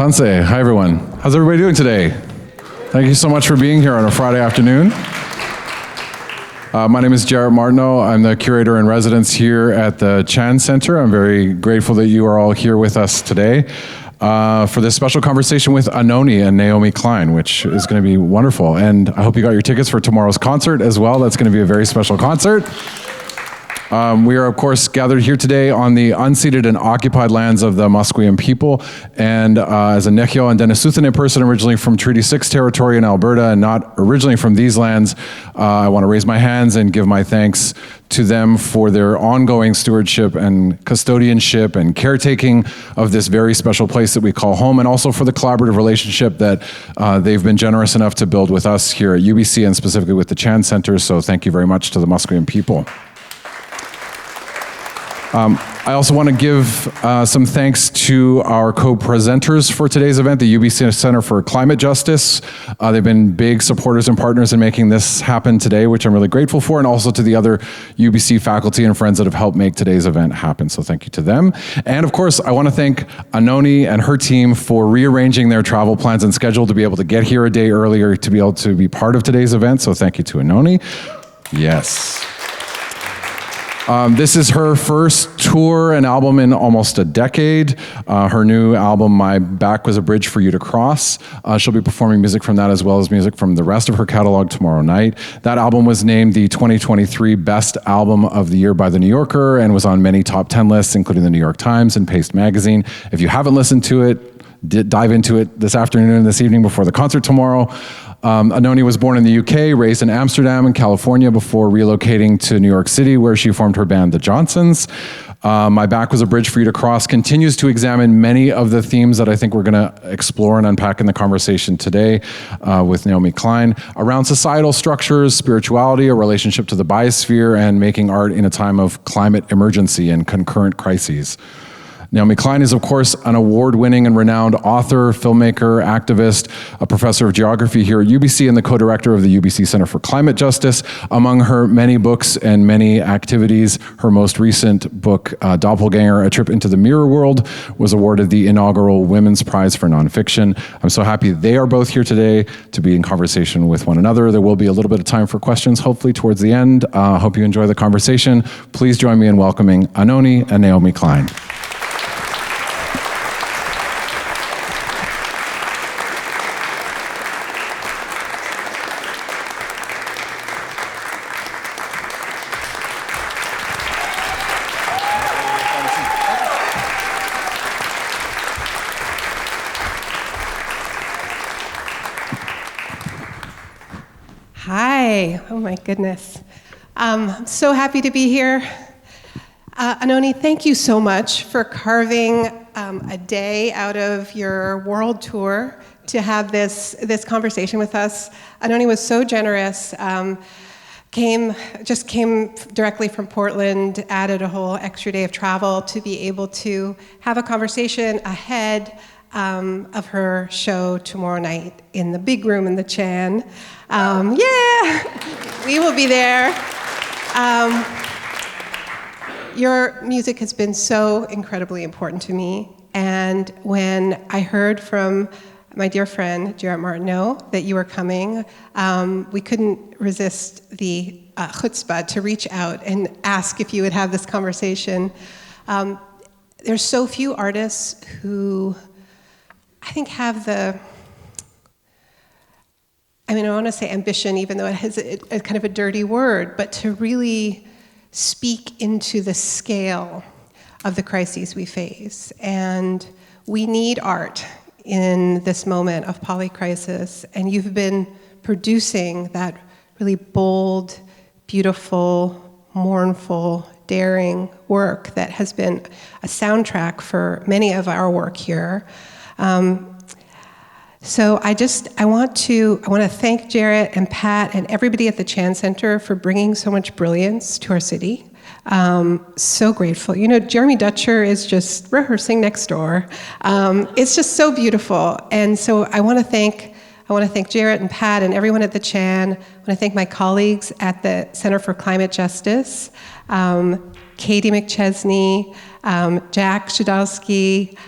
Tanse, hi everyone. How's everybody doing today? Thank you so much for being here on a Friday afternoon. My name is Jarrett Martineau. I'm the curator in residence here at the Chan Centre. I'm very grateful that you are all here with us today for this special conversation with ANOHNI and Naomi Klein, which is going to be wonderful. And I hope you got your tickets for tomorrow's concert as well. That's going to be a very special concert. We are, of course, gathered here today on the unceded and occupied lands of the Musqueam people. And as a Nekio and Denisuthanet person originally from Treaty 6 territory in Alberta and not originally from these lands, I want to raise my hands and give my thanks to them for their ongoing stewardship and custodianship and caretaking of this very special place that we call home, and also for the collaborative relationship that they've been generous enough to build with us here at UBC and specifically with the Chan Centre. So thank you very much to the Musqueam people. I also want to give some thanks to our co-presenters for today's event, the UBC Centre for Climate Justice. They've been big supporters and partners in making this happen today, which I'm really grateful for, and also to the other UBC faculty and friends that have helped make today's event happen. So thank you to them. And of course, I want to thank ANOHNI and her team for rearranging their travel plans and schedule to be able to get here a day earlier to be able to be part of today's event. So thank you to ANOHNI. Yes. This is her first tour and album in almost a decade. Her new album, My Back Was a Bridge for You to Cross. She'll be performing music from that as well as music from the rest of her catalog tomorrow night. That album was named the 2023 Best Album of the Year by The New Yorker and was on many top 10 lists, including the New York Times and Paste Magazine. If you haven't listened to it, dive into it this afternoon and this evening before the concert tomorrow. ANOHNI was born in the UK, raised in Amsterdam and California before relocating to New York City, where she formed her band, The Johnsons. My Back Was a Bridge for You to Cross continues to examine many of the themes that I think we're going to explore and unpack in the conversation today with Naomi Klein around societal structures, spirituality, a relationship to the biosphere, and making art in a time of climate emergency and concurrent crises. Naomi Klein is, of course, an award-winning and renowned author, filmmaker, activist, a professor of geography here at UBC, and the co-director of the UBC Centre for Climate Justice. Among her many books and many activities, her most recent book, Doppelganger, A Trip into the Mirror World, was awarded the inaugural Women's Prize for Nonfiction. I'm so happy they are both here today to be in conversation with one another. There will be a little bit of time for questions, hopefully towards the end. Hope you enjoy the conversation. Please join me in welcoming ANOHNI and Naomi Klein. Hi, oh my goodness. I'm so happy to be here. ANOHNI, thank you so much for carving a day out of your world tour to have this conversation with us. ANOHNI was so generous, came directly from Portland, added a whole extra day of travel to be able to have a conversation ahead of her show tomorrow night in the big room in the Chan. Yeah, we will be there. Your music has been so incredibly important to me, and when I heard from my dear friend Jarrett Martineau that you were coming, we couldn't resist the chutzpah to reach out and ask if you would have this conversation. There's so few artists who I think have I want to say ambition, even though it has a kind of a dirty word, but to really speak into the scale of the crises we face. And we need art in this moment of polycrisis, and you've been producing that really bold, beautiful, mournful, daring work that has been a soundtrack for many of our work here. So I want to thank Jarrett and Pat and everybody at the Chan Centre for bringing so much brilliance to our city. So grateful. You know, Jeremy Dutcher is just rehearsing next door. It's just so beautiful. And so I want to thank Jarrett and Pat and everyone at the Chan. I want to thank my colleagues at the Center for Climate Justice, Katie McChesney, Jack Shadowski,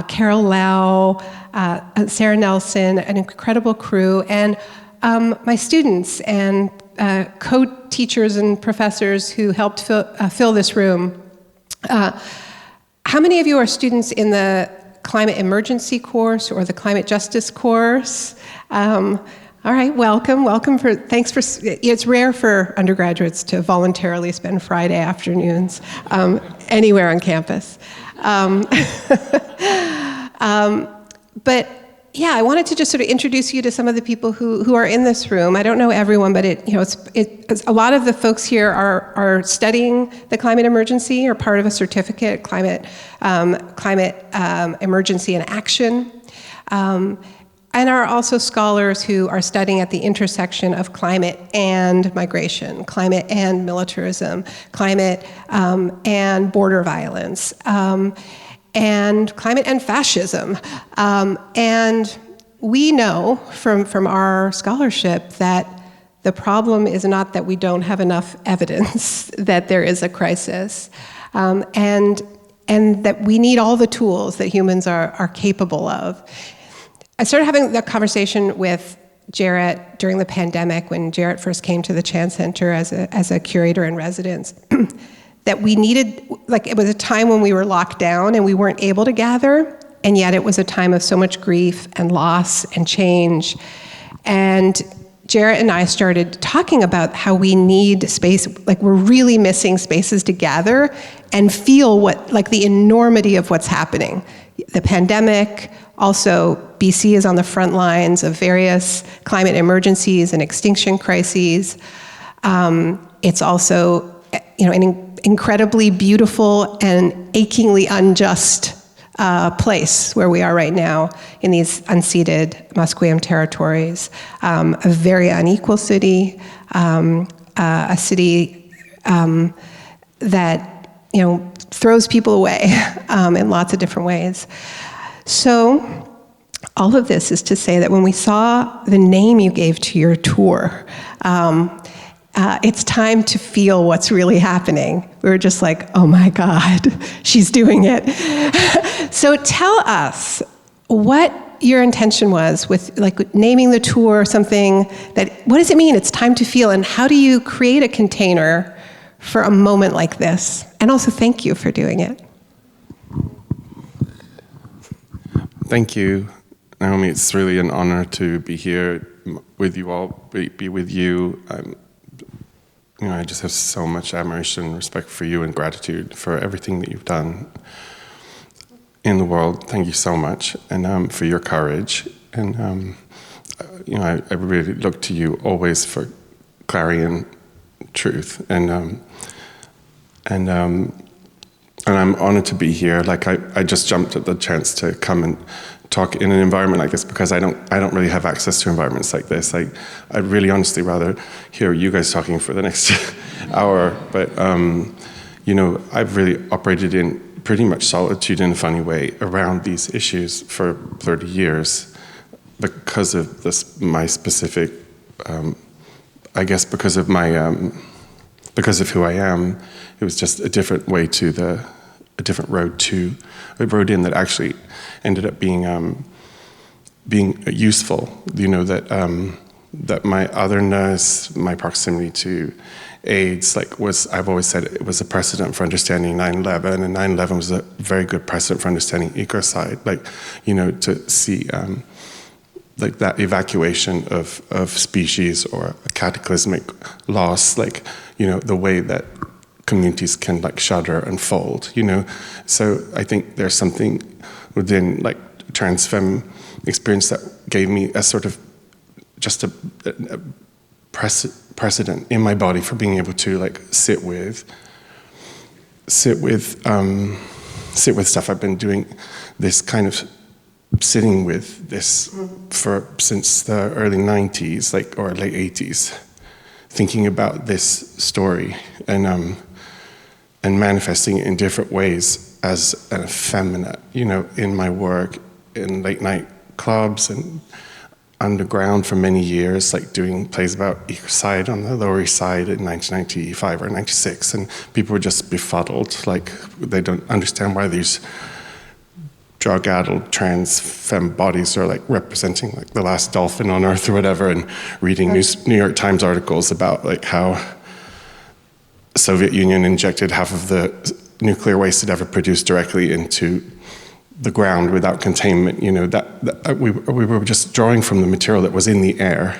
Carol Lau, Sarah Nelson, an incredible crew, and my students and co-teachers and professors who helped fill this room. How many of you are students in the climate emergency course or the climate justice course? All right, welcome. Thanks for. It's rare for undergraduates to voluntarily spend Friday afternoons anywhere on campus. But yeah, I wanted to just sort of introduce you to some of the people who are in this room. I don't know everyone, but it's a lot of the folks here are studying the climate emergency or part of a certificate, climate emergency and action. And are also scholars who are studying at the intersection of climate and migration, climate and militarism, climate and border violence, and climate and fascism. And we know from our scholarship that the problem is not that we don't have enough evidence that there is a crisis, and that we need all the tools that humans are capable of. I started having the conversation with Jarrett during the pandemic when Jarrett first came to the Chan Center as a curator in residence, that we needed, like it was a time when we were locked down and we weren't able to gather, and yet it was a time of so much grief and loss and change. And Jarrett and I started talking about how we need space, like we're really missing spaces to gather and feel the enormity of what's happening. The pandemic, also BC is on the front lines of various climate emergencies and extinction crises. It's also, an incredibly beautiful and achingly unjust place where we are right now in these unceded Musqueam territories. A very unequal city, a city that throws people away in lots of different ways. So all of this is to say that when we saw the name you gave to your tour, it's time to feel what's really happening. We were just like, oh my God, she's doing it. So tell us what your intention was with naming the tour or something what does it mean it's time to feel, and how do you create a container for a moment like this? And also thank you for doing it. Thank you, Naomi. It's really an honor to be here with you all, be with you. I just have so much admiration and respect for you and gratitude for everything that you've done in the world. Thank you so much, and for your courage. And I really look to you always for clarion truth. And I'm honored to be here. I just jumped at the chance to come and talk in an environment like this because I don't really have access to environments like this. I'd really honestly rather hear you guys talking for the next hour. But I've really operated in pretty much solitude in a funny way around these issues for 30 years because of my specific, because of who I am. It was just a different way a different road in that actually ended up being useful. That my otherness, my proximity to AIDS, I've always said it was a precedent for understanding 9/11, and 9/11 was a very good precedent for understanding ecocide. To see that evacuation of species or a cataclysmic loss, the way that communities can shudder and fold, So I think there's something within trans femme experience that gave me a sort of just a precedent in my body for being able to sit with stuff. I've been doing this kind of sitting with this since the early 90s, or late 80s, thinking about this story and manifesting it in different ways as an effeminate, in my work in late night clubs and underground for many years, doing plays about ecocide on the Lower East Side in 1995 or 96, and people were just befuddled, they don't understand why these drug-addled trans femme bodies are like representing like the last dolphin on Earth or whatever, and reading New York Times articles about like how Soviet Union injected half of the nuclear waste it ever produced directly into the ground without containment. You know, that we were just drawing from the material that was in the air.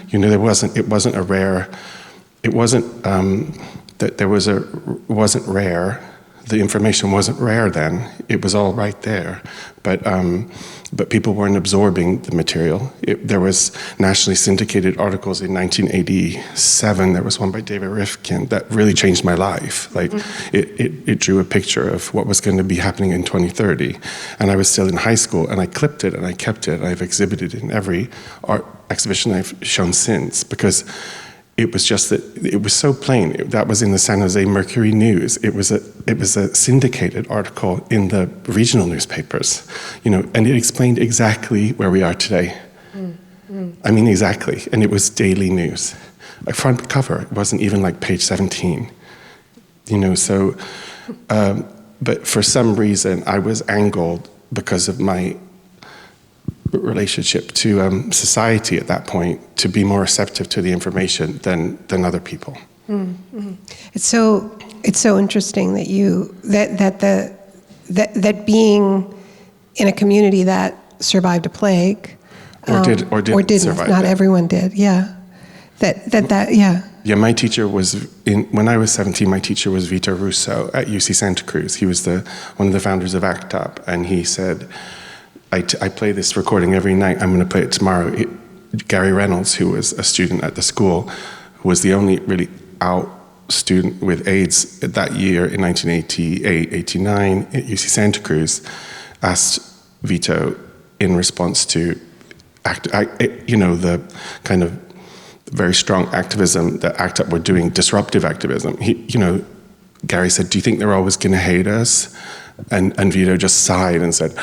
You know, it wasn't rare. The information wasn't rare then. It was all right there, but people weren't absorbing the material. There was nationally syndicated articles in 1987. There was one by David Rifkin that really changed my life. Like it drew a picture of what was going to be happening in 2030, and I was still in high school, and I clipped it and I kept it. And I've exhibited it in every art exhibition I've shown since, because it was just that it was so plain. That was in the San Jose Mercury News. It was a syndicated article in the regional newspapers, you know, and it explained exactly where we are today. I mean, exactly. And it was daily news, like front cover. It wasn't even like page 17, you know. So, but for some reason, I was angled because of my relationship to society at that point to be more receptive to the information than other people. It's so interesting that that being in a community that survived a plague or didn't survive not it. Everyone did. Yeah. Yeah, my teacher was when I was 17. My teacher was Vito Russo at UC Santa Cruz. He was one of the founders of ACT UP, and he said, I play this recording every night. I'm going to play it tomorrow. Gary Reynolds, who was a student at the school, who was the only really out student with AIDS that year in 1988, 89 at UC Santa Cruz, asked Vito in response to the kind of very strong activism that ACT UP were doing, disruptive activism. Gary said, "Do you think they're always going to hate us?" And Vito just sighed and said,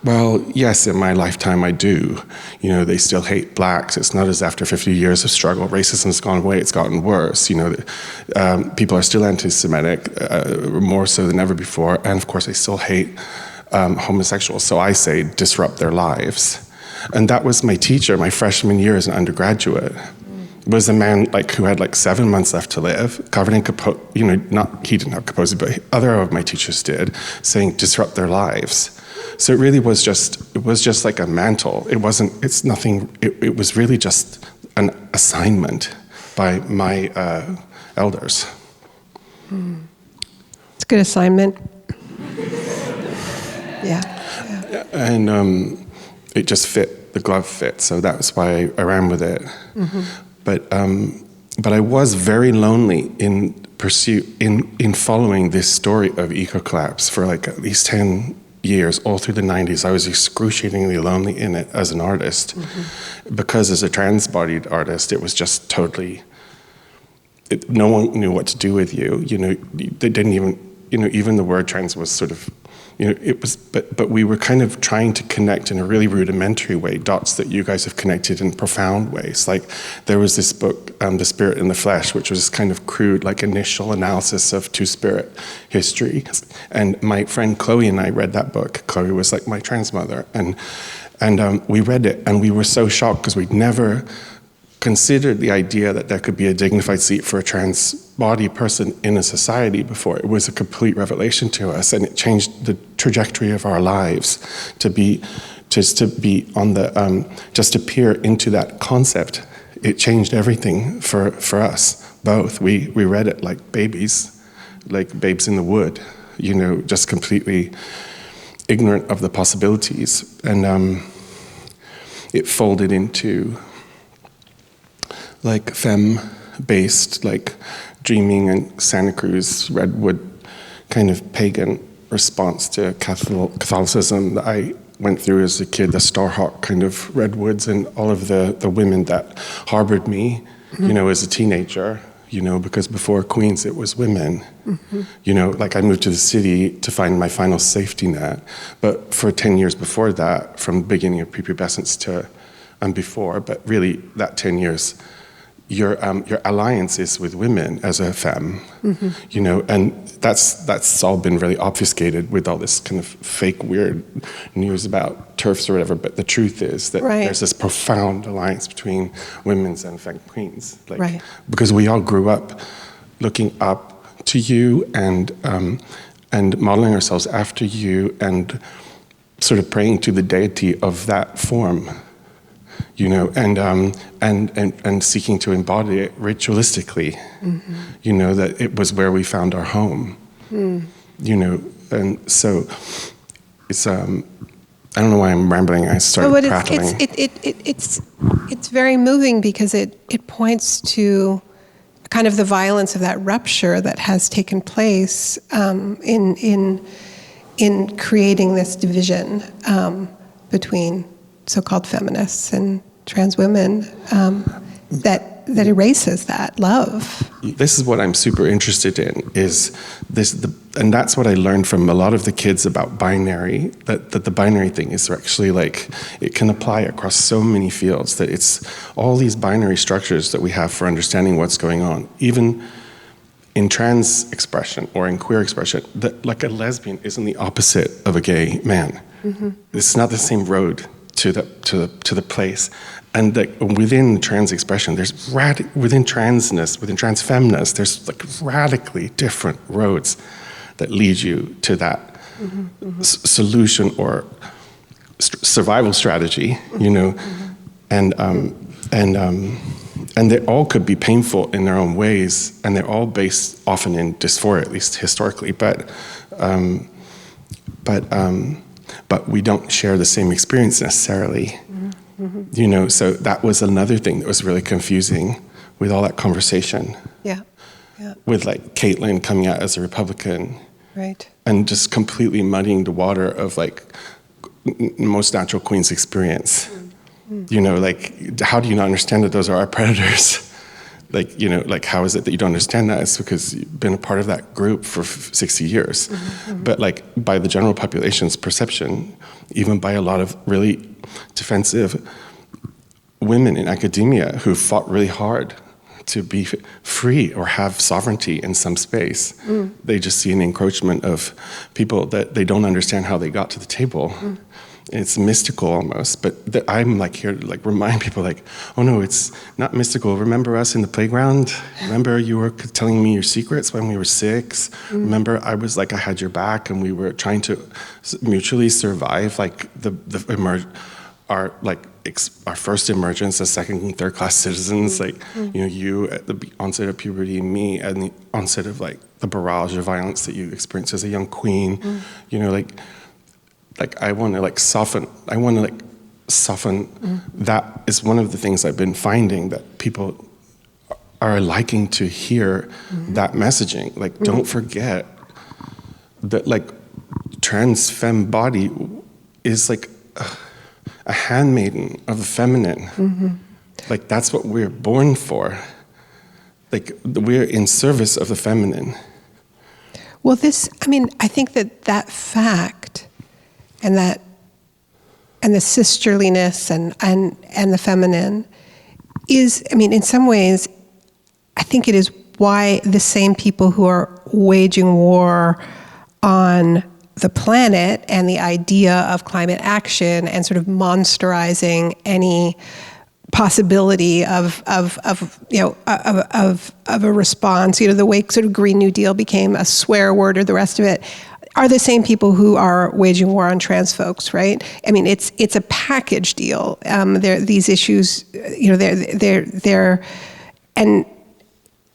"Well, yes, in my lifetime I do. You know, they still hate blacks. It's not as after 50 years of struggle, racism's gone away, it's gotten worse. You know, people are still anti-Semitic, more so than ever before, and of course they still hate homosexuals. So I say, disrupt their lives." And that was my teacher, my freshman year as an undergraduate. Was a man who had 7 months left to live, covered in he didn't have Kaposi, but other of my teachers did, saying disrupt their lives. So it really was just like a mantle. It was really just an assignment by my elders. It's a good assignment. Yeah. And it just fit, the glove fit, so that's why I ran with it. Mm-hmm. But I was very lonely in following this story of eco-collapse for at least 10 years, all through the 90s. I was excruciatingly lonely in it as an artist, because as a trans-bodied artist, it was just totally, no one knew what to do with you. You know, they didn't even, even the word trans was sort of, it was, but we were kind of trying to connect in a really rudimentary way, dots that you guys have connected in profound ways. There was this book, The Spirit in the Flesh, which was kind of crude, initial analysis of two-spirit history. And my friend Chloe and I read that book. Chloe was my trans mother. And we read it, and we were so shocked because we'd never considered the idea that there could be a dignified seat for a trans body person in a society before. It was a complete revelation to us, and it changed the trajectory of our lives to peer into that concept. It changed everything for us both. We read it like babies, like babes in the wood, just completely ignorant of the possibilities. And it folded into femme-based, dreaming and Santa Cruz, Redwood kind of pagan response to Catholicism that I went through as a kid, the Starhawk kind of Redwoods, and all of the women that harbored me, as a teenager, because before Queens it was women. I moved to the city to find my final safety net, but for 10 years before that, from the beginning of prepubescence to before, but really that 10 years, your alliance is with women as a femme, you know, and that's all been really obfuscated with all this kind of fake weird news about TERFs or whatever. But the truth is that there's this profound alliance between women's and femme queens, like, because we all grew up looking up to you and modeling ourselves after you and sort of praying to the deity of that form. You know, and seeking to embody it ritualistically, you know, that it was where we found our home, you know, and so it's I don't know why I'm rambling. I started prattling. It's very moving because it points to kind of the violence of that rupture that has taken place in creating this division between so-called feminists and trans women that erases that love. This is what I'm super interested in, is and that's what I learned from a lot of the kids about binary, that the binary thing is actually like, it can apply across so many fields, that it's all these binary structures that we have for understanding what's going on, even in trans expression or in queer expression, that like a lesbian isn't the opposite of a gay man. It's not the same road to the place, and that within trans expression, there's within transness, within transfemness, there's like radically different roads that lead you to that solution or survival strategy, you know, and they all could be painful in their own ways, and they're all based often in dysphoria, at least historically, but we don't share the same experience necessarily. You know, so that was another thing that was really confusing with all that conversation. Yeah. With like Caitlin coming out as a Republican. Right. And just completely muddying the water of like most natural queens experience. You know, like, how do you not understand that those are our predators? Like, you know, like, how is it that you don't understand that? It's because you've been a part of that group for 60 years. But like, by the general population's perception, even by a lot of really defensive women in academia who fought really hard to be free or have sovereignty in some space, they just see an encroachment of people that they don't understand how they got to the table. It's mystical almost, but I'm like here to like remind people like, oh no, it's not mystical. Remember us in the playground? Remember you were telling me your secrets when we were 6? Remember I was like, I had your back and we were trying to mutually survive like our first emergence as second and third class citizens, like, you know, you at the onset of puberty, me at the onset of like the barrage of violence that you experienced as a young queen, you know, like I want to soften. That is one of the things I've been finding, that people are liking to hear that messaging. Like, don't forget that like trans femme body is like a handmaiden of the feminine. Like, that's what we're born for. Like, we're in service of the feminine. Well, I think that fact and the sisterliness and the feminine is, in some ways, I think it is why the same people who are waging war on the planet and the idea of climate action and sort of monsterizing any possibility of a response, the way sort of Green New Deal became a swear word or the rest of it, are the same people who are waging war on trans folks, right? It's a package deal. These issues, they're and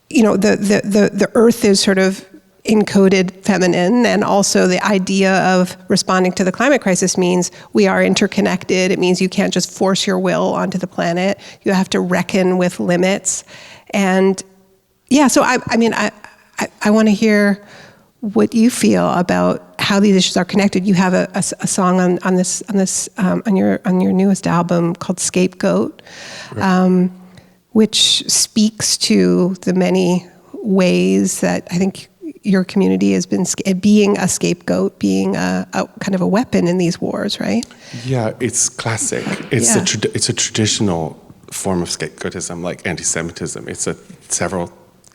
the earth is sort of encoded feminine, and also the idea of responding to the climate crisis means we are interconnected. It means you can't just force your will onto the planet. You have to reckon with limits. And yeah, so I want to hear what you feel about how these issues are connected. You have a song on your newest album called Scapegoat, right, which speaks to the many ways that I think your community has been being a scapegoat, being a kind of a weapon in these wars, right? Yeah, it's classic. It's a traditional form of scapegoatism, like anti-Semitism. It's a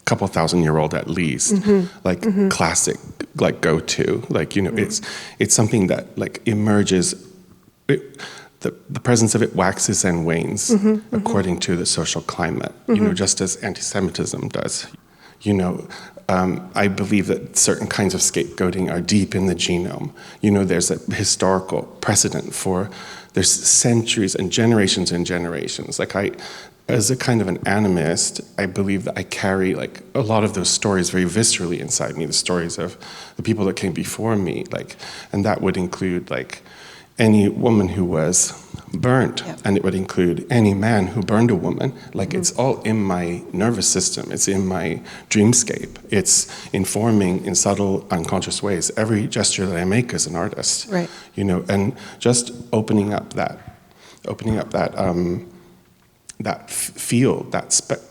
couple thousand-year-old at least, classic, like go-to, like, you know, it's something that like emerges. The presence of it waxes and wanes according to the social climate, you know, just as anti-Semitism does. You know, I believe that certain kinds of scapegoating are deep in the genome. You know, there's a historical precedent for, there's centuries and generations. Like as a kind of an animist, I believe that I carry like a lot of those stories very viscerally inside me, the stories of the people that came before me, like, and that would include like any woman who was burnt, and it would include any man who burned a woman. Like it's all in my nervous system, it's in my dreamscape, it's informing in subtle, unconscious ways every gesture that I make as an artist. Right. You know, and just opening up that field,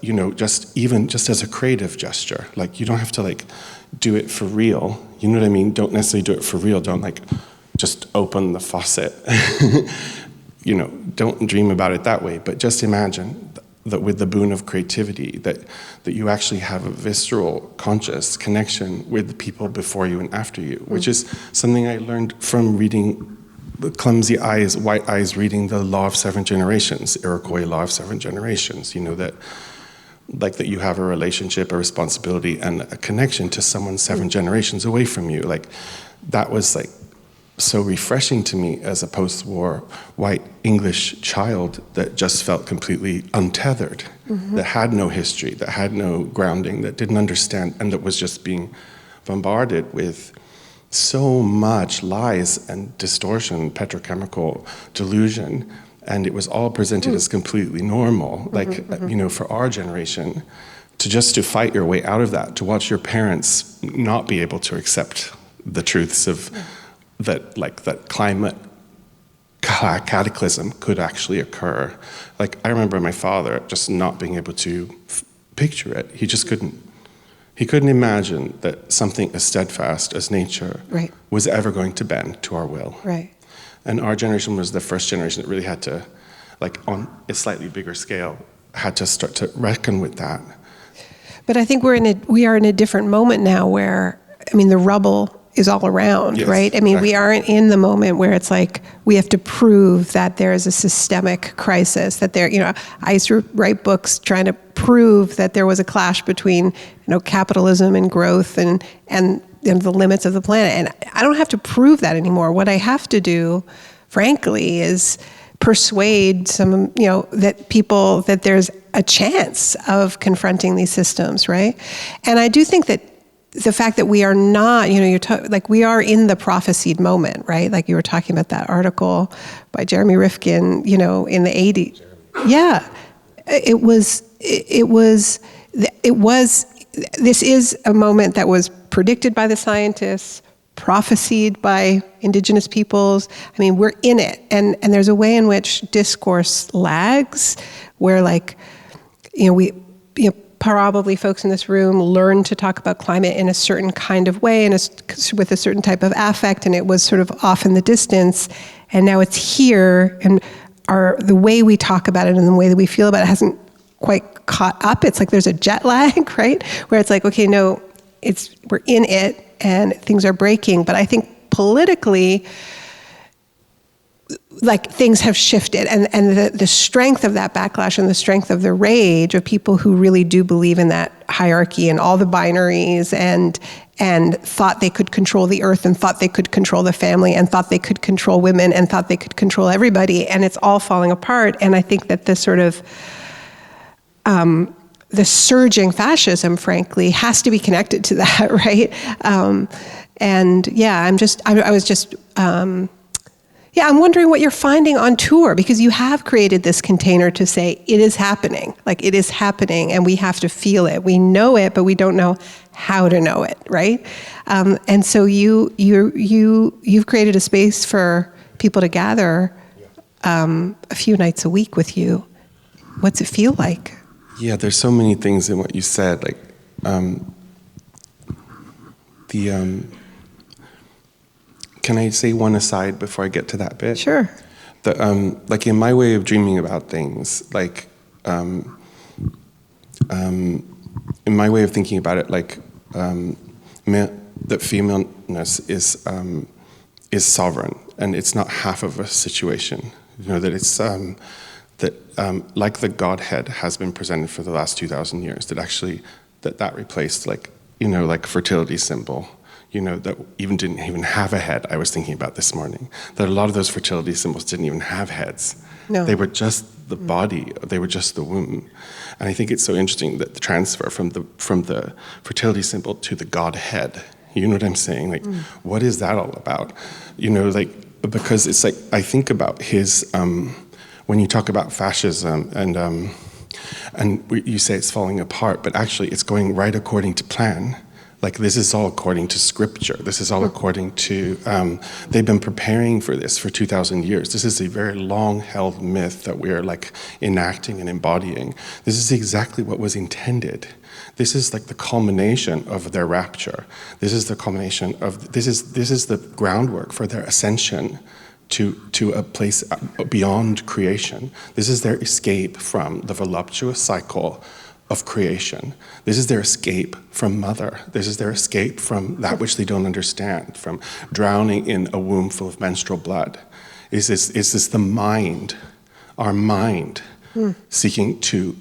you know, just as a creative gesture. Like you don't have to like do it for real. You know what I mean? Don't necessarily do it for real. Don't like just open the faucet. You know, don't dream about it that way, but just imagine that with the boon of creativity, that you actually have a visceral, conscious connection with the people before you and after you, which is something I learned from reading the clumsy eyes, white eyes, reading the Law of Seven Generations, Iroquois Law of Seven Generations. You know, that like that you have a relationship, a responsibility, and a connection to someone 7 generations away from you. Like that was like so refreshing to me as a post-war white English child that just felt completely untethered, that had no history, that had no grounding, that didn't understand, and that was just being bombarded with so much lies and distortion, petrochemical delusion, and it was all presented as completely normal. Like, you know, for our generation, to fight your way out of that, to watch your parents not be able to accept the truths of that climate cataclysm could actually occur. Like, I remember my father just not being able to picture it. He just couldn't. He couldn't imagine that something as steadfast as nature was ever going to bend to our will. Right. And our generation was the first generation that really had to, like on a slightly bigger scale, had to start to reckon with that. But I think we are in a different moment now where, I mean, the rubble is all around, right? I mean, exactly. We aren't in the moment where it's like we have to prove that there is a systemic crisis, that there, you know, I used to write books trying to prove that there was a clash between, you know, capitalism and growth and the limits of the planet. And I don't have to prove that anymore. What I have to do, frankly, is persuade some, you know, that there's a chance of confronting these systems, right? And I do think that the fact that we are not, you know, like we are in the prophesied moment, right? Like you were talking about that article by Jeremy Rifkin, you know, in the 80s. Yeah, this is a moment that was predicted by the scientists, prophesied by indigenous peoples. I mean, we're in it. And there's a way in which discourse lags, where like, probably folks in this room learned to talk about climate in a certain kind of way and with a certain type of affect, and it was sort of off in the distance. And now it's here, and the way we talk about it and the way that we feel about it hasn't quite caught up. It's like there's a jet lag, right? Where it's like, okay, no, we're in it and things are breaking. But I think politically, like things have shifted, and the strength of that backlash and the strength of the rage of people who really do believe in that hierarchy and all the binaries and thought they could control the earth and thought they could control the family and thought they could control women and thought they could control everybody, and it's all falling apart. And I think that this sort of the surging fascism, frankly, has to be connected to that, right? I'm wondering what you're finding on tour, because you have created this container to say it is happening, like it is happening, and we have to feel it. We know it, but we don't know how to know it, right? And so you've created a space for people to gather a few nights a week with you. What's it feel like? Yeah, there's so many things in what you said, like Can I say one aside before I get to that bit? Sure. Like in my way of dreaming about things, like in my way of thinking about it, like that femaleness is sovereign, and it's not half of a situation. You know, that it's like the Godhead has been presented for the last 2,000 years. That actually that replaced, like, you know, like fertility symbol. You know, that didn't even have a head. I was thinking about this morning that a lot of those fertility symbols didn't even have heads. No. They were just the body. They were just the womb. And I think it's so interesting that the transfer from the fertility symbol to the Godhead. You know what I'm saying? Like, what is that all about? You know, like, because it's like, I think about his when you talk about fascism and you say it's falling apart, but actually it's going right according to plan. Like, this is all according to scripture. This is all according to, they've been preparing for this for 2,000 years. This is a very long-held myth that we're like enacting and embodying. This is exactly what was intended. This is like the culmination of their rapture. This is the culmination of, this is the groundwork for their ascension to a place beyond creation. This is their escape from the voluptuous cycle of creation. This is their escape from mother. This is their escape from that which they don't understand, from drowning in a womb full of menstrual blood. Is this the mind, our mind, seeking to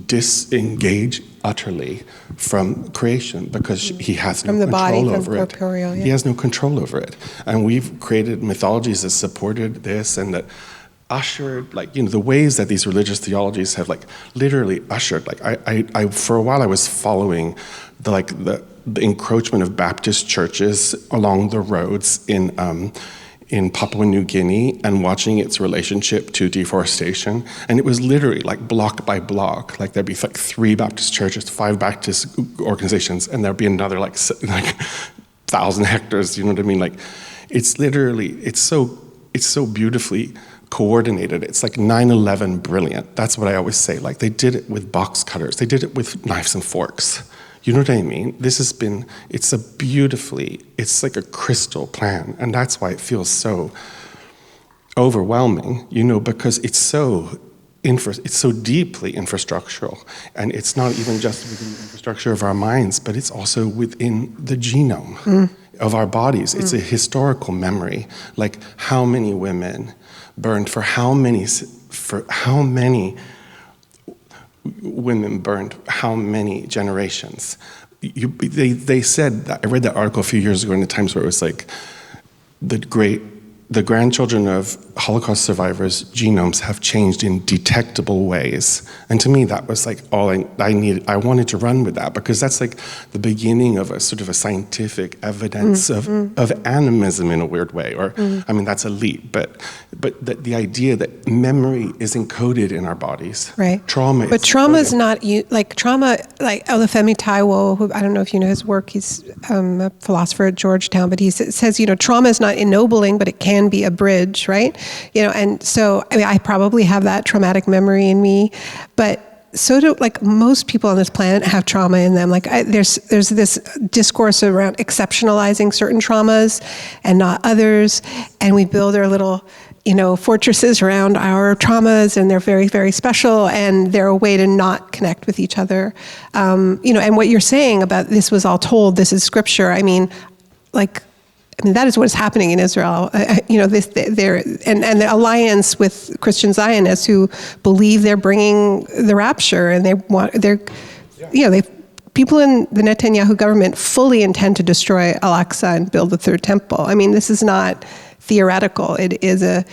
disengage utterly from creation because he has no control over it. Corporeal, yeah. He has no control over it. And we've created mythologies that supported this and that ushered, like, you know, the ways that these religious theologies have, like, literally ushered, like, I for a while I was following the encroachment of Baptist churches along the roads in Papua New Guinea and watching its relationship to deforestation. And it was literally like block by block. Like, there'd be like 3 Baptist churches, 5 Baptist organizations, and there'd be another like 1,000 hectares, you know what I mean? Like, it's literally, it's so beautifully coordinated. It's like 9/11 brilliant. That's what I always say. Like, they did it with box cutters. They did it with knives and forks. You know what I mean? It's like a crystal plan. And that's why it feels so overwhelming, you know, because it's so deeply infrastructural. And it's not even just within the infrastructure of our minds, but it's also within the genome of our bodies. It's a historical memory. Like, how many women burned for how many women burned how many generations. They said that, I read that article a few years ago in the Times where it was like the grandchildren of Holocaust survivors' genomes have changed in detectable ways. And to me, that was like all I needed. I wanted to run with that because that's like the beginning of a sort of a scientific evidence of animism in a weird way. Or, I mean, that's a leap, but the idea that memory is encoded in our bodies. Right. Trauma But trauma is not, like Olufemi Taiwo, who, I don't know if you know his work, he's a philosopher at Georgetown, but he says, you know, trauma is not ennobling, but it can be a bridge, right? You know, and so, I mean, I probably have that traumatic memory in me, but so do, like, most people on this planet have trauma in them. Like, there's this discourse around exceptionalizing certain traumas and not others, and we build our little, you know, fortresses around our traumas, and they're very, very special, and they're a way to not connect with each other. You know, and what you're saying about this was all told, this is scripture. I mean, that is what is happening in Israel. You know, and the alliance with Christian Zionists who believe they're bringing the rapture, and people in the Netanyahu government fully intend to destroy Al-Aqsa and build the third temple. I mean, this is not theoretical. It is a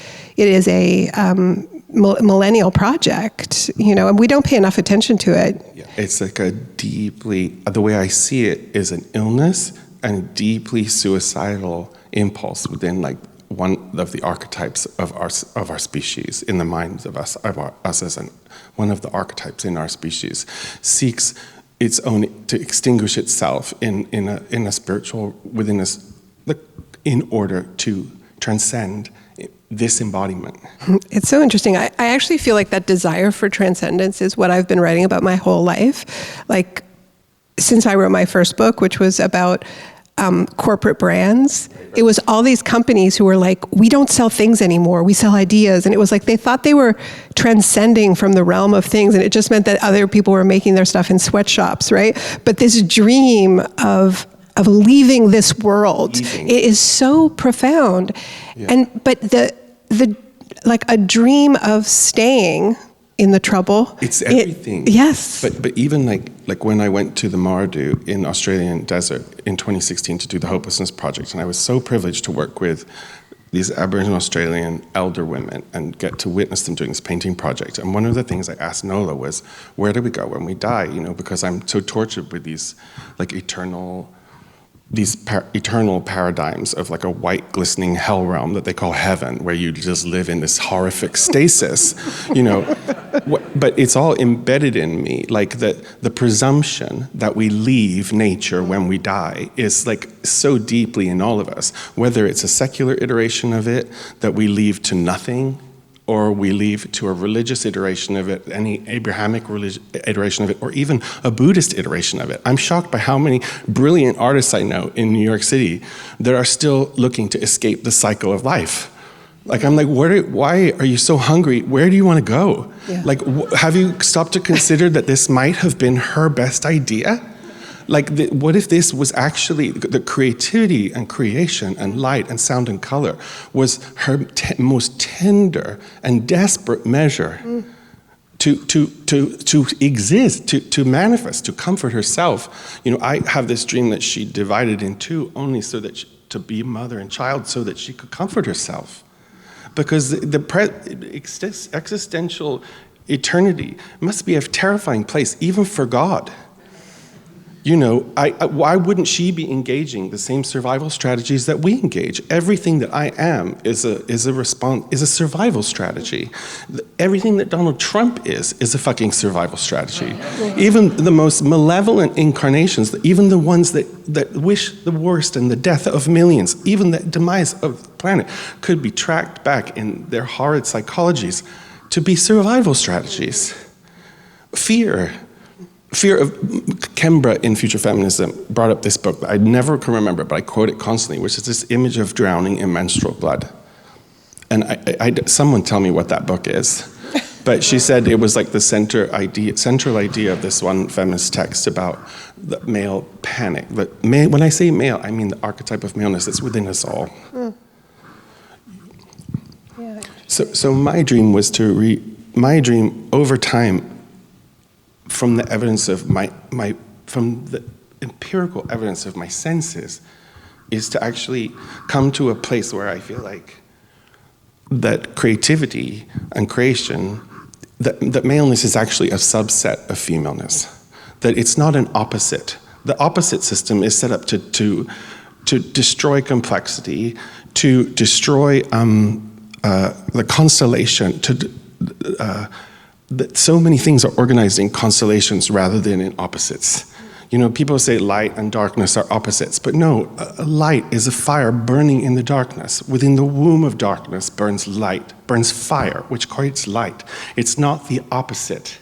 millennial project, you know, and we don't pay enough attention to it. Yeah, it's like the way I see it is an illness and a deeply suicidal impulse within, like, one of the archetypes of our species in the minds of us as one of the archetypes in our species seeks its own to extinguish itself in a spiritual within us, in order to transcend this embodiment. It's so interesting. I actually feel like that desire for transcendence is what I've been writing about my whole life. Like, since I wrote my first book, which was about corporate brands. It was all these companies who were like, we don't sell things anymore, we sell ideas. And it was like they thought they were transcending from the realm of things, and it just meant that other people were making their stuff in sweatshops, right? But this dream of leaving this world, it is so profound. Yeah. But the like a dream of staying in the trouble. It's everything. Yes. But even like when I went to the Mardu in Australian desert in 2016 to do the Hopelessness Project, and I was so privileged to work with these Aboriginal Australian elder women and get to witness them doing this painting project. And one of the things I asked Nola was, where do we go when we die? You know, because I'm so tortured with these like eternal paradigms of like a white glistening hell realm that they call heaven, where you just live in this horrific stasis, you know. But it's all embedded in me, like the presumption that we leave nature when we die is like so deeply in all of us, whether it's a secular iteration of it that we leave to nothing, or we leave to a religious iteration of it, any Abrahamic iteration of it, or even a Buddhist iteration of it. I'm shocked by how many brilliant artists I know in New York City that are still looking to escape the cycle of life. Like, I'm like, why are you so hungry? Where do you want to go? Yeah. Like, have you stopped to consider that this might have been her best idea? Like, what if this was actually the creativity and creation and light and sound and color was her most tender and desperate measure to exist, to manifest, to comfort herself? You know, I have this dream that she divided in two only so that to be mother and child, so that she could comfort herself, because the existential eternity must be a terrifying place, even for God. You know, why wouldn't she be engaging the same survival strategies that we engage? Everything that I am is a survival strategy. Everything that Donald Trump is a fucking survival strategy. Even the most malevolent incarnations, even the ones that wish the worst and the death of millions, even the demise of the planet, could be tracked back in their horrid psychologies to be survival strategies. Fear of Kembra in Future Feminism brought up this book that I never can remember, but I quote it constantly, which is this image of drowning in menstrual blood. And someone tell me what that book is. But she said it was like the central idea of this one feminist text about the male panic. When I say male, I mean the archetype of maleness that's within us all. Yeah. So my dream was my dream over time, from the evidence of from the empirical evidence of my senses, is to actually come to a place where I feel like that creativity and creation, that maleness is actually a subset of femaleness, that it's not an opposite. The opposite system is set up to destroy complexity, to destroy the constellation, that so many things are organized in constellations rather than in opposites. You know, people say light and darkness are opposites, but no, light is a fire burning in the darkness. Within the womb of darkness burns light, burns fire, which creates light. It's not the opposite.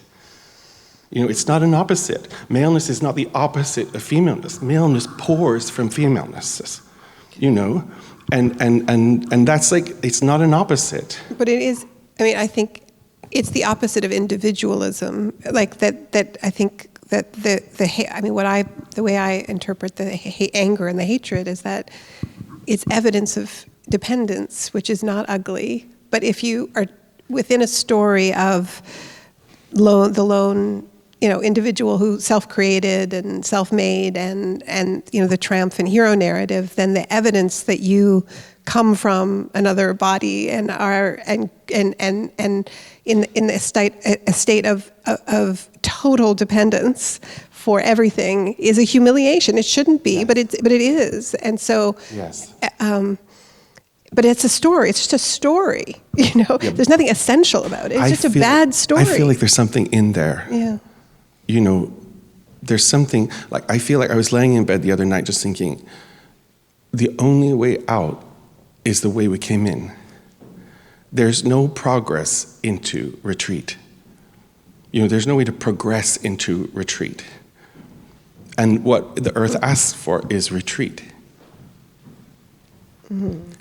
You know, it's not an opposite. Maleness is not the opposite of femaleness. Maleness pours from femaleness, you know, and that's like, it's not an opposite. But it is, I mean, I think it's the opposite of individualism. Like that I think that the way I interpret the anger and the hatred is that it's evidence of dependence, which is not ugly. But if you are within a story of the lone, you know, individual who self-created and self-made and you know, the triumphant hero narrative, then the evidence that you come from another body and are and in a state of total dependence for everything is a humiliation. It shouldn't be, yes. but it is. And so, yes. But it's a story. It's just a story. You know, there's nothing essential about it. It's just a bad story. I feel like there's something in there. Yeah. You know, there's something, like, I feel like I was laying in bed the other night just thinking, the only way out is the way we came in. There's no progress into retreat. You know, there's no way to progress into retreat. And what the earth asks for is retreat. Mm-hmm.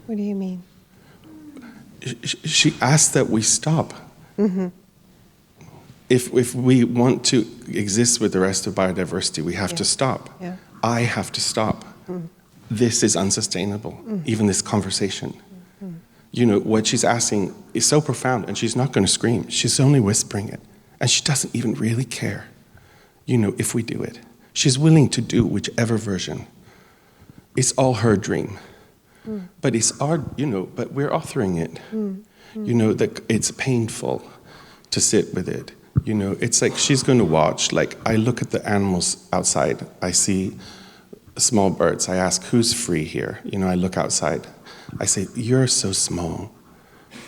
What do you mean? She asked that we stop. Mm-hmm. If we want to exist with the rest of biodiversity, we have to stop. Yeah. I have to stop. Mm. This is unsustainable, even this conversation. You know, what she's asking is so profound, and she's not going to scream. She's only whispering it. And she doesn't even really care, you know, if we do it. She's willing to do whichever version. It's all her dream. But it's our, you know, but we're authoring it. You know, that it's painful to sit with it. You know, it's like she's going to watch. Like, I look at the animals outside. I see small birds. I ask, who's free here? You know, I look outside. I say, you're so small.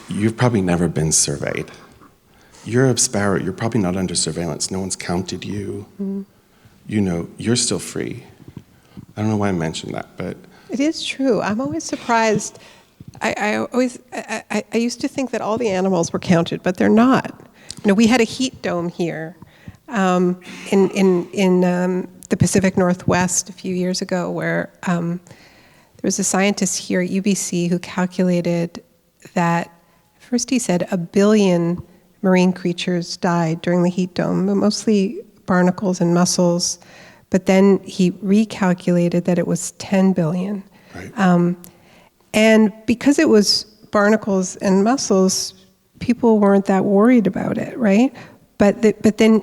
You've probably never been surveyed. You're a sparrow. You're probably not under surveillance. No one's counted you. You know, you're still free. I don't know why I mentioned that, but... It is true. I'm always surprised. I used to think that all the animals were counted, but they're not. You know, we had a heat dome here in the Pacific Northwest a few years ago, where there was a scientist here at UBC who calculated that, first he said 1 billion marine creatures died during the heat dome, mostly barnacles and mussels. But then he recalculated that it was 10 billion. Right. And because it was barnacles and mussels, people weren't that worried about it, right? But then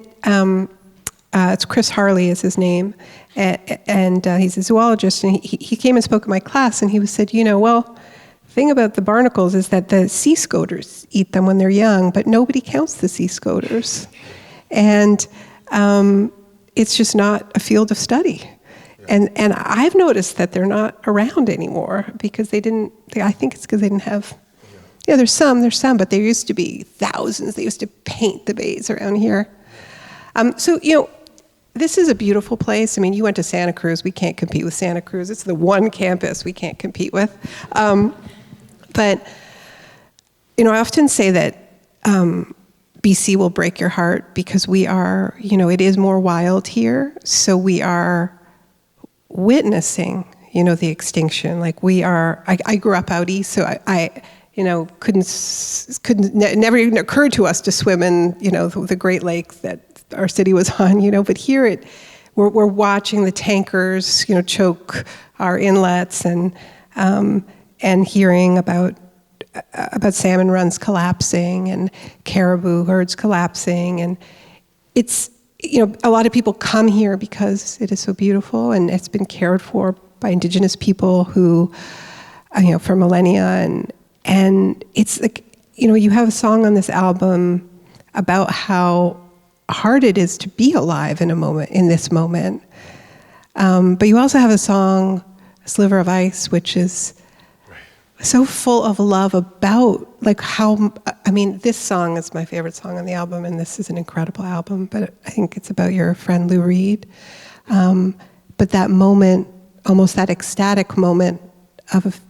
it's Chris Harley is his name, and he's a zoologist, and he came and spoke at my class, and he said, you know, well, the thing about the barnacles is that the sea scoters eat them when they're young, but nobody counts the sea scoters. And it's just not a field of study. And I've noticed that they're not around anymore because I think it's because they didn't have, there's some, but there used to be thousands. They used to paint the bays around here. So, you know, this is a beautiful place. I mean, you went to Santa Cruz. We can't compete with Santa Cruz. It's the one campus we can't compete with. But, you know, I often say that BC will break your heart because we are, you know, it is more wild here. So we are witnessing, you know, the extinction. Like I grew up out east, so I you know, never even occurred to us to swim in, you know, the Great Lake that our city was on, you know, but here we're watching the tankers, you know, choke our inlets and hearing about salmon runs collapsing and caribou herds collapsing. And it's, you know, a lot of people come here because it is so beautiful and it's been cared for by indigenous people who, you know, for millennia. And it's like, you know, you have a song on this album about how hard it is to be alive in this moment. But you also have a song, Sliver of Ice, which is so full of love about, like, how, I mean, this song is my favorite song on the album, and this is an incredible album, but I think it's about your friend Lou Reed. But that moment, almost that ecstatic moment of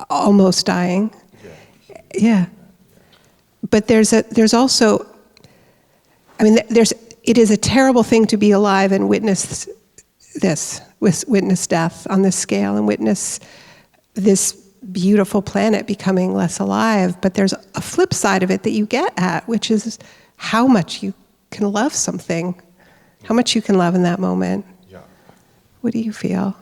almost dying. Yeah. But there's also, I mean, it is a terrible thing to be alive and witness this, witness death on this scale and witness this beautiful planet becoming less alive. But there's a flip side of it that you get at, which is how much you can love something, how much you can love in that moment. Yeah. What do you feel?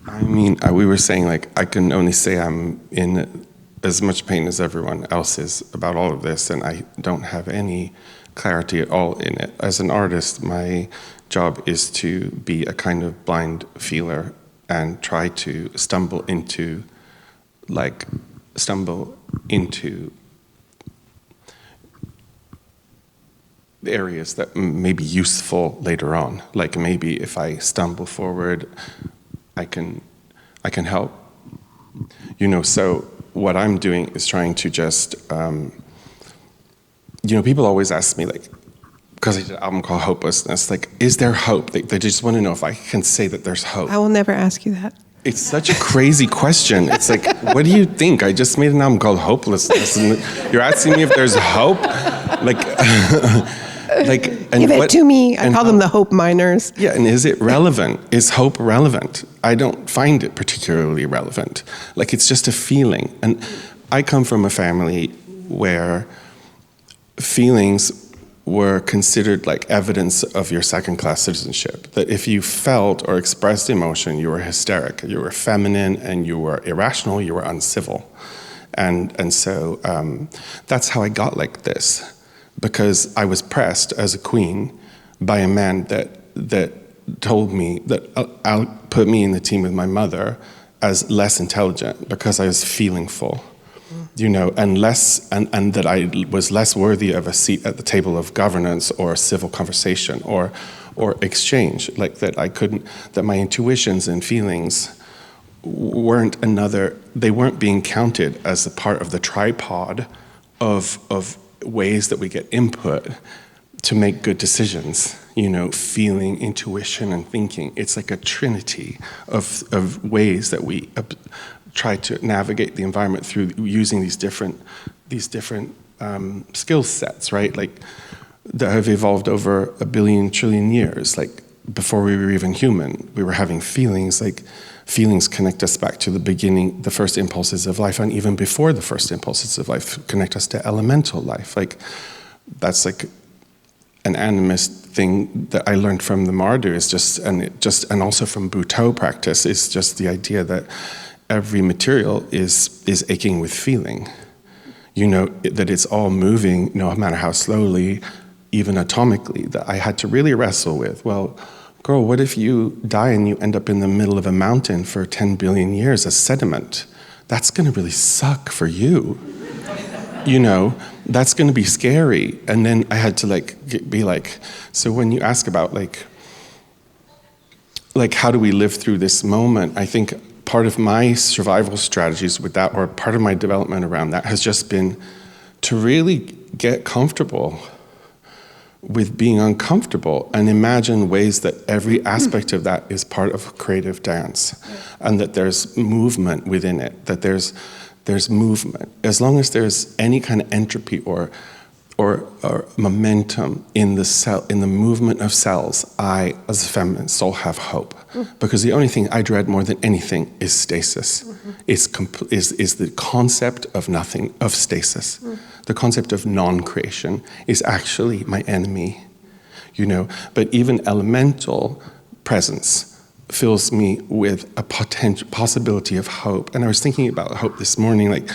I mean, we were saying, like, I can only say I'm in as much pain as everyone else is about all of this, and I don't have any clarity at all in it. As an artist, my job is to be a kind of blind feeler and try to stumble into areas that may be useful later on. Like, maybe if I stumble forward, I can help. You know, so what I'm doing is trying to just, you know, people always ask me, like, because I did an album called Hopelessness, like, is there hope? They just want to know if I can say that there's hope. I will never ask you that. It's such a crazy question. It's like, what do you think? I just made an album called Hopelessness, and you're asking me if there's hope? Like, Like, and give it to me. I call them the hope miners. Yeah, and is it relevant? Is hope relevant? I don't find it particularly relevant. Like, it's just a feeling. And I come from a family where feelings were considered like evidence of your second-class citizenship. That if you felt or expressed emotion, you were hysteric, you were feminine, and you were irrational, you were uncivil. And so that's how I got like this, because I was pressed as a queen by a man that told me that put me in the team with my mother as less intelligent because I was feeling full. You know, and that I was less worthy of a seat at the table of governance or civil conversation or exchange, like that my intuitions and feelings they weren't being counted as a part of the tripod of ways that we get input to make good decisions. You know, feeling, intuition, and thinking. It's like a trinity of ways that we try to navigate the environment through using these different skill sets, right? Like, that have evolved over a billion trillion years. Like, before we were even human, we were having feelings. Like, feelings connect us back to the beginning, the first impulses of life, and even before the first impulses of life, connect us to elemental life. Like, that's like an animist thing that I learned from the Mardu and also from Butoh practice is just the idea that every material is aching with feeling. You know, that it's all moving, no matter how slowly, even atomically, that I had to really wrestle with. Well, girl, what if you die and you end up in the middle of a mountain for 10 billion years as sediment? That's gonna really suck for you. You know, that's gonna be scary. And then I had to be like, so when you ask about like how do we live through this moment, I think part of my survival strategies with that, or part of my development around that, has just been to really get comfortable with being uncomfortable and imagine ways that every aspect of that is part of creative dance, and that there's movement within it, that there's movement. As long as there's any kind of entropy or momentum in the movement of cells, I, as a feminine soul, have hope. Because the only thing I dread more than anything is stasis. Is the concept of nothing, of stasis. The concept of non-creation is actually my enemy. You know, but even elemental presence fills me with a possibility of hope. And I was thinking about hope this morning,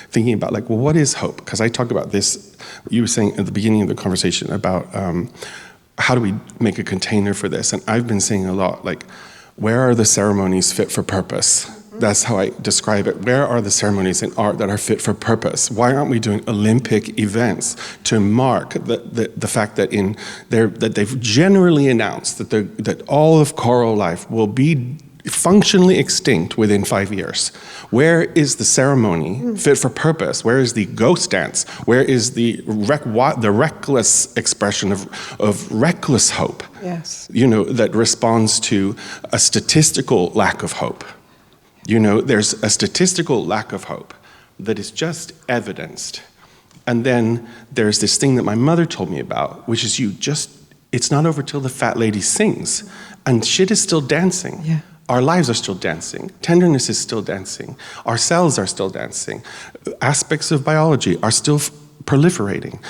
thinking about well, what is hope? Because I talk about this, you were saying at the beginning of the conversation about how do we make a container for this? And I've been saying a lot, where are the ceremonies fit for purpose? That's how I describe it. Where are the ceremonies in art that are fit for purpose? Why aren't we doing Olympic events to mark the fact that that they've generally announced that all of coral life will be functionally extinct within 5 years? Where is the ceremony fit for purpose? Where is the ghost dance? Where is the reckless expression of reckless hope? Yes. You know, that responds to a statistical lack of hope. You know, there's a statistical lack of hope that is just evidenced. And then there's this thing that my mother told me about, which is it's not over till the fat lady sings. And shit is still dancing. Yeah. Our lives are still dancing. Tenderness is still dancing. Our cells are still dancing. Aspects of biology are still proliferating.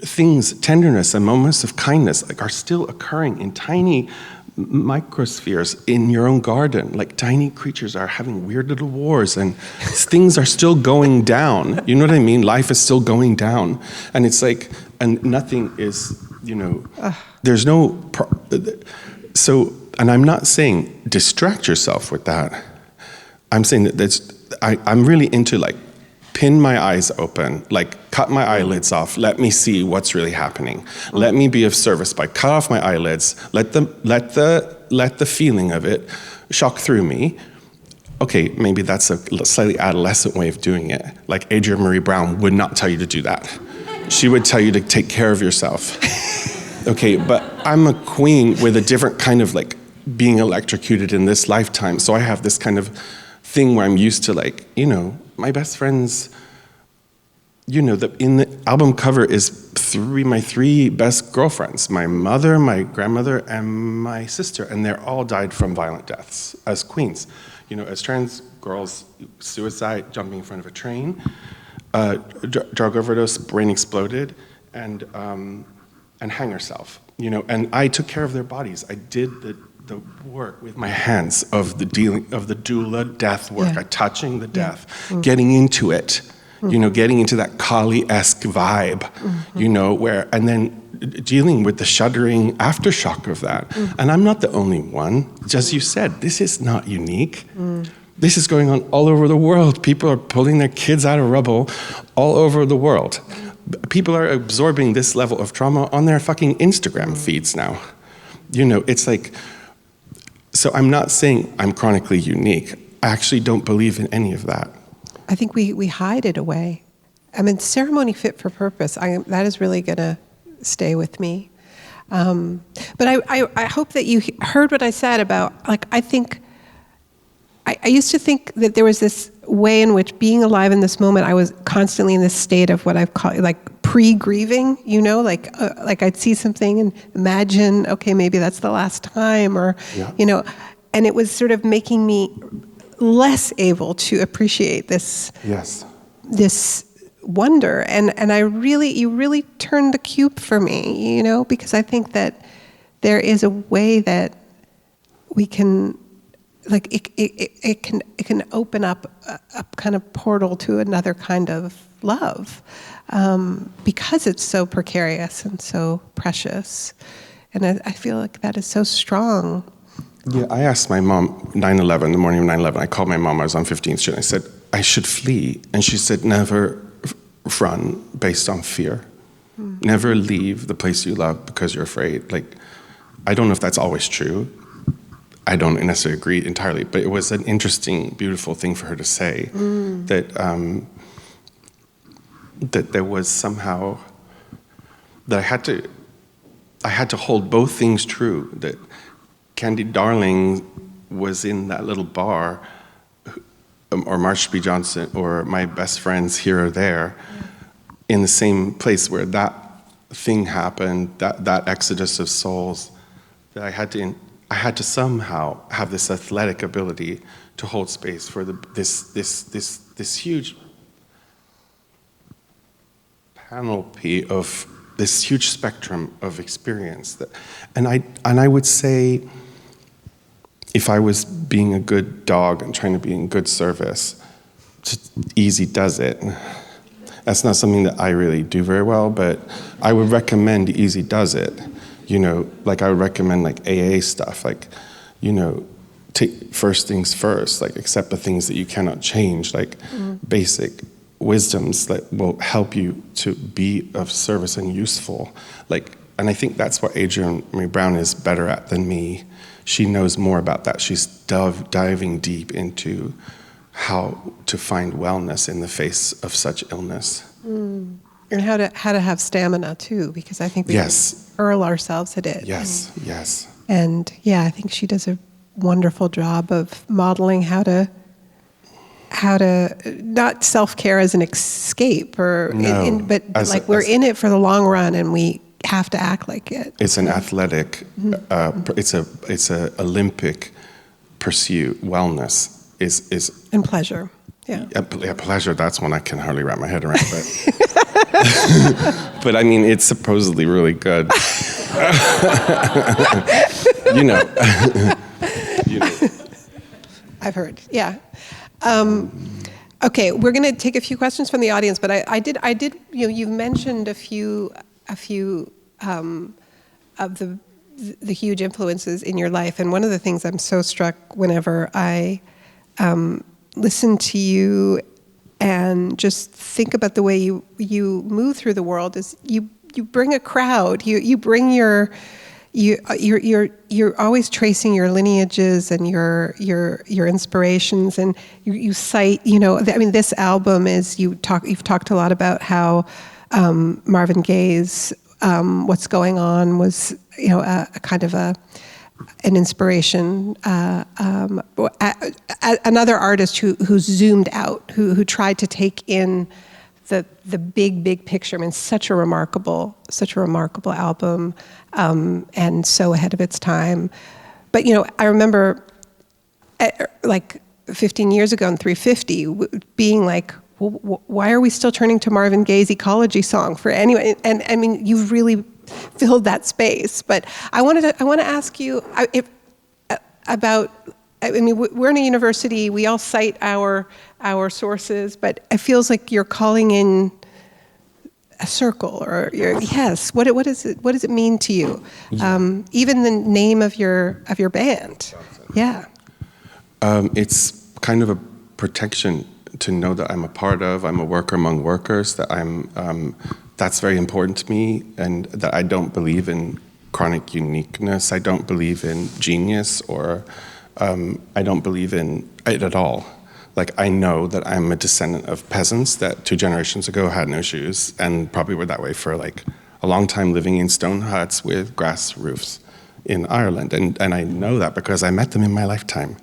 Things, tenderness and moments of kindness are still occurring in tiny microspheres in your own garden. Tiny creatures are having weird little wars, and things are still going down. You know what I mean? Life is still going down. And it's and nothing is, there's no... And I'm not saying distract yourself with that. I'm saying that I'm really into pin my eyes open, cut my eyelids off, let me see what's really happening. Let me be of service by cut off my eyelids, let the feeling of it shock through me. Okay, maybe that's a slightly adolescent way of doing it. Adrienne Marie Brown would not tell you to do that. She would tell you to take care of yourself. Okay, but I'm a queen with a different kind of being electrocuted in this lifetime. So I have this kind of thing where I'm used to my best friends, in the album cover is my three best girlfriends, my mother, my grandmother, and my sister, and they all died from violent deaths as queens. As trans girls, suicide, jumping in front of a train, drug overdose, brain exploded, and hang herself. And I took care of their bodies. I did the work with my hands of the doula death work, touching the death, getting into it. Getting into that Kali-esque vibe, where, and then dealing with the shuddering aftershock of that. And I'm not the only one. As you said, this is not unique. This is going on all over the world. People are pulling their kids out of rubble all over the world. People are absorbing this level of trauma on their fucking Instagram feeds now. It's like, so I'm not saying I'm chronically unique. I actually don't believe in any of that. I think we hide it away. I mean, ceremony fit for purpose. That is really going to stay with me. But I hope that you heard what I said about, like, I think, I used to think that there was this way in which being alive in this moment, I was constantly in this state of what I've called, like, pre-grieving, like I'd see something and imagine, okay, maybe that's the last time, or, and it was sort of making me less able to appreciate this wonder, and you really turned the cube for me, because I think that there is a way that we can, like, it can open up a kind of portal to another kind of love, because it's so precarious and so precious, and I feel like that is so strong. Yeah, I asked my mom, 9/11, the morning of 9/11, I called my mom, I was on 15th Street, and I said, I should flee. And she said, never run based on fear. Never leave the place you love because you're afraid. Like, I don't know if that's always true. I don't necessarily agree entirely, but it was an interesting, beautiful thing for her to say, that there was somehow, that I had to hold both things true, that Candy Darling was in that little bar, or Marsha P. Johnson, or my best friends here or there, in the same place where that thing happened, that exodus of souls, that I had to somehow have this athletic ability to hold space for this huge panoply of this huge spectrum of experience. And I would say, if I was being a good dog and trying to be in good service, easy does it. That's not something that I really do very well, but I would recommend easy does it. Like I would recommend like AA stuff, like, take first things first, like accept the things that you cannot change, like basic wisdoms that will help you to be of service and useful. Like, and I think that's what Adrienne Marie Brown is better at than me. She knows more about that. She's diving deep into how to find wellness in the face of such illness. And how to have stamina too, because I think we hurl ourselves at it. Yes. And I think she does a wonderful job of modeling how to not self-care as an escape, but we're in it for the long run, and we have to act like it. It's an athletic, it's a Olympic pursuit. Wellness is and pleasure. Yeah, pleasure. That's one I can hardly wrap my head around. But but I mean, it's supposedly really good. I've heard. Yeah. Okay, we're going to take a few questions from the audience, but I did. You've mentioned a few of the huge influences in your life, and one of the things I'm so struck whenever I listen to you and just think about the way you move through the world is you bring a crowd. You bring you're always tracing your lineages and your inspirations, and you cite, this album is you've talked a lot about how Marvin Gaye's What's Going On was a kind of an inspiration. Another artist who zoomed out, who tried to take in the big picture. I mean, such a remarkable album, and so ahead of its time. But I remember, like 15 years ago in 350, being like, well, why are we still turning to Marvin Gaye's Ecology song for anyway? And I mean, you've really filled that space. But I want to ask you about. I mean, we're in a university. We all cite our sources, but it feels like you're calling in a circle, or yes. What does it mean to you? Even the name of your band. Yeah. It's kind of a protection to know that I'm a part of. I'm a worker among workers. That that's very important to me, and that I don't believe in chronic uniqueness. I don't believe in genius, or I don't believe in it at all. Like, I know that I'm a descendant of peasants that 2 generations ago had no shoes, and probably were that way for like a long time, living in stone huts with grass roofs in Ireland. And I know that because I met them in my lifetime.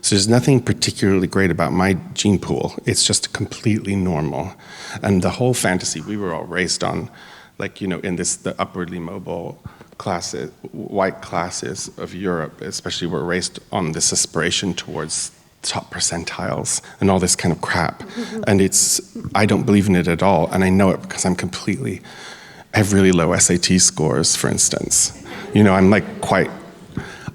So there's nothing particularly great about my gene pool. It's just completely normal. And the whole fantasy we were all raised on, like, in the upwardly mobile classes, white classes of Europe especially, were raised on this aspiration towards top percentiles and all this kind of crap. And I don't believe in it at all. And I know it because I have really low SAT scores, for instance.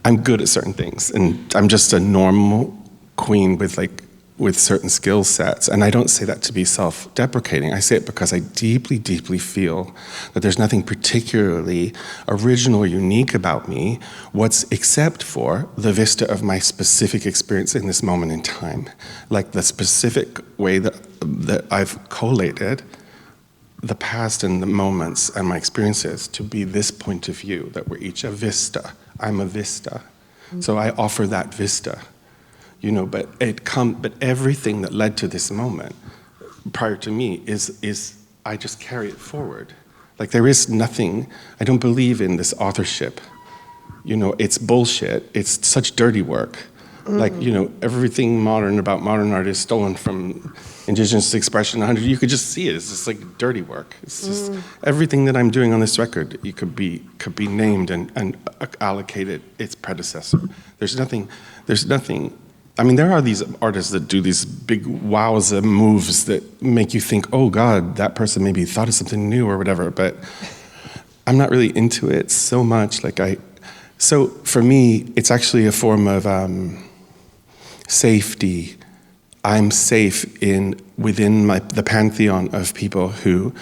I'm good at certain things, and I'm just a normal queen with certain skill sets. And I don't say that to be self-deprecating. I say it because I deeply, deeply feel that there's nothing particularly original or unique about me, except for the vista of my specific experience in this moment in time. Like the specific way that I've collated the past and the moments and my experiences to be this point of view, that we're each a vista. I'm a vista. So I offer that vista, but everything that led to this moment prior to me is I just carry it forward. Like, there is nothing, I don't believe in this authorship. It's bullshit. It's such dirty work. Like, everything modern about modern art is stolen from indigenous expression. You could just see it. It's just like dirty work. It's just everything that I'm doing on this record. You could be named and allocated its predecessor. There's nothing. I mean, there are these artists that do these big wowza moves that make you think, oh God, that person maybe thought of something new or whatever. But I'm not really into it so much. So for me, it's actually a form of safety. I'm safe within the pantheon of people who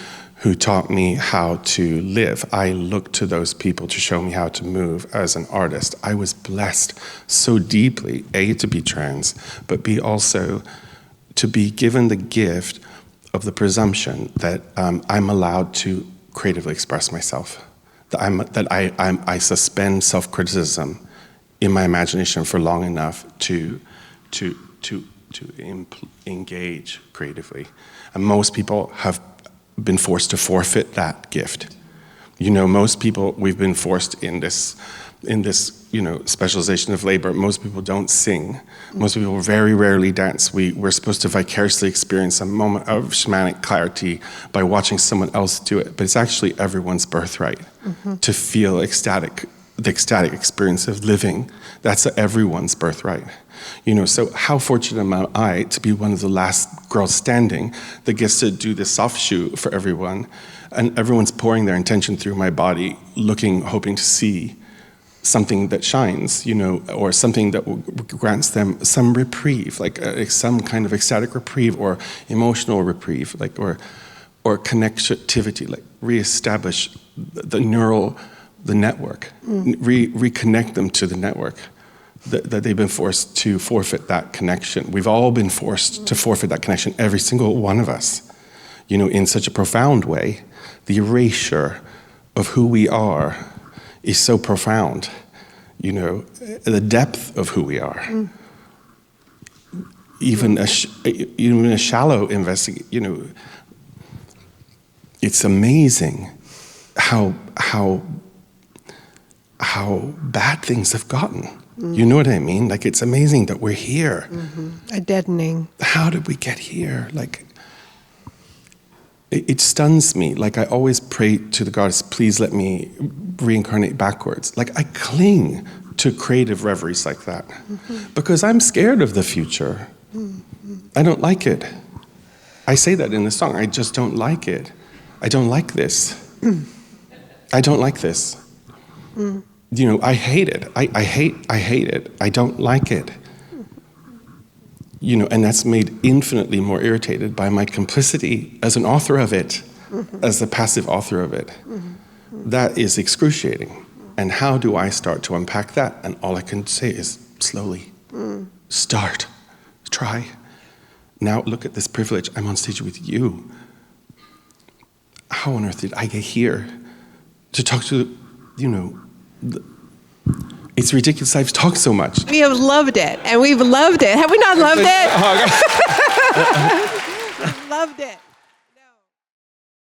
taught me how to live. I look to those people to show me how to move as an artist. I was blessed so deeply, A, to be trans, but B, also to be given the gift of the presumption that I'm allowed to creatively express myself. That I suspend self-criticism in my imagination for long enough to engage creatively. And most people have been forced to forfeit that gift. Most people, we've been forced in this specialization of labor. Most people don't sing. Most people very rarely dance. We're supposed to vicariously experience a moment of shamanic clarity by watching someone else do it. But it's actually everyone's birthright to feel the ecstatic experience of living. That's everyone's birthright. So how fortunate am I to be one of the last girls standing that gets to do this soft shoe for everyone, and everyone's pouring their intention through my body, hoping to see something that shines, or something that grants them some reprieve, like some kind of ecstatic reprieve or emotional reprieve, or connectivity, like reestablish the network, reconnect them to the network. That they've been forced to forfeit that connection. We've all been forced to forfeit that connection, every single one of us, in such a profound way. The erasure of who we are is so profound, the depth of who we are. Even a shallow investigation, it's amazing how bad things have gotten. You know what I mean? Like, it's amazing that we're here. A deadening. How did we get here? Like, it stuns me. Like, I always pray to the goddess, please let me reincarnate backwards. Like, I cling to creative reveries like that because I'm scared of the future. I don't like it. I say that in the song. I just don't like it. I don't like this. I don't like this. You know, I hate it. I hate it. I don't like it. You know, and that's made infinitely more irritated by my complicity as an author of it, as the passive author of it. That is excruciating. And how do I start to unpack that? And all I can say is slowly. Start. Try. Now look at this privilege. I'm on stage with you. How on earth did I get here to talk to, you know, it's ridiculous I've talked so much. We have loved it, and we've loved it. Have we not loved it?